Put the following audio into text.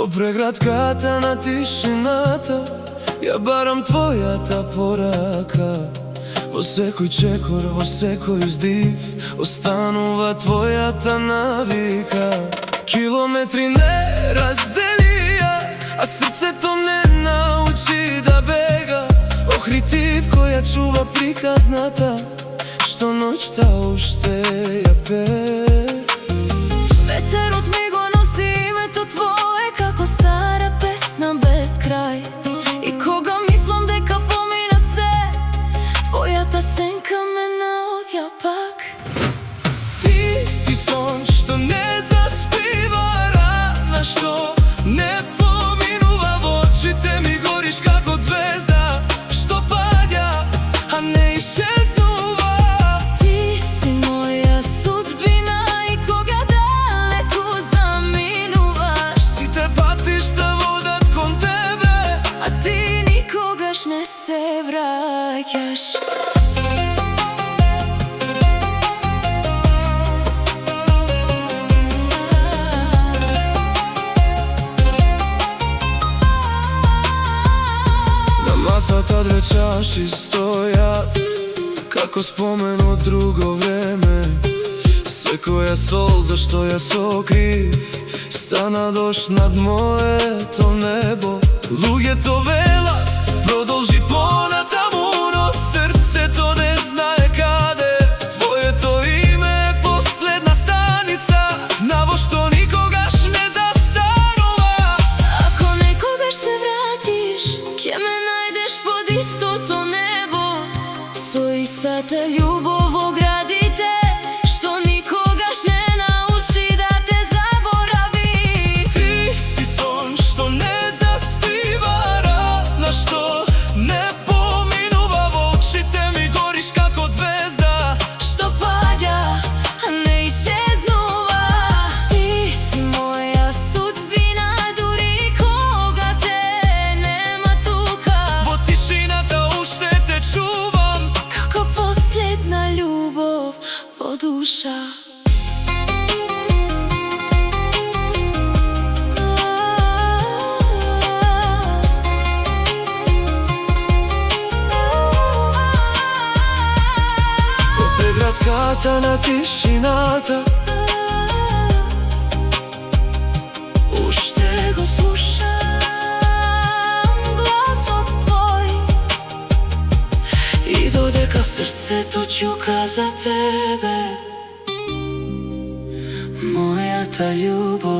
Во прегратката на тишината ја барам твојата порака. Во секој чекор, во секој вздив останува твојата навика. Километри не разделија, а срцето не научи да бега. Охри ти која чува приказната, што ноќта уште ја пее. Ветерот ми го носи името твое, како стара песна без крај. И кога мислам дека помина се, твојата сенка ме наоѓа пак. Ти си сон што не заспива, рана што не поминува. Во очите ми гориш како звезда што паѓа, а не исчезнува. Ти си моја судбина и кога далеку заминуваш, Сите патишта водат кон тебе, а ти никогаш не се враќаш. На масата две чаши стојат, како спомен од друго време. Секоја сол зашто ја сокрив стана дожд над моето небо. Луѓето велат продолжи понатаму, но срцето не знае каде. Твоето име е последна станица, на во што никогаш не застанува. Ако некогаш се вратиш, ќе ме најдеш под истото небо, со истата љубов во градите, што никогаш не научи да те заборави. Ти си сон што не заспива, рана што не поминува. Во очите ми гориш како звезда Што паѓа, а не исчезнува. Ти си моја судбина, дури кога те нема тука. Во тишината уште те чувам, Како последна љубов во душа. во прегратката на тишината Уште го слушам гласот твој, и додека срцето ќука за тебе, мојата љубов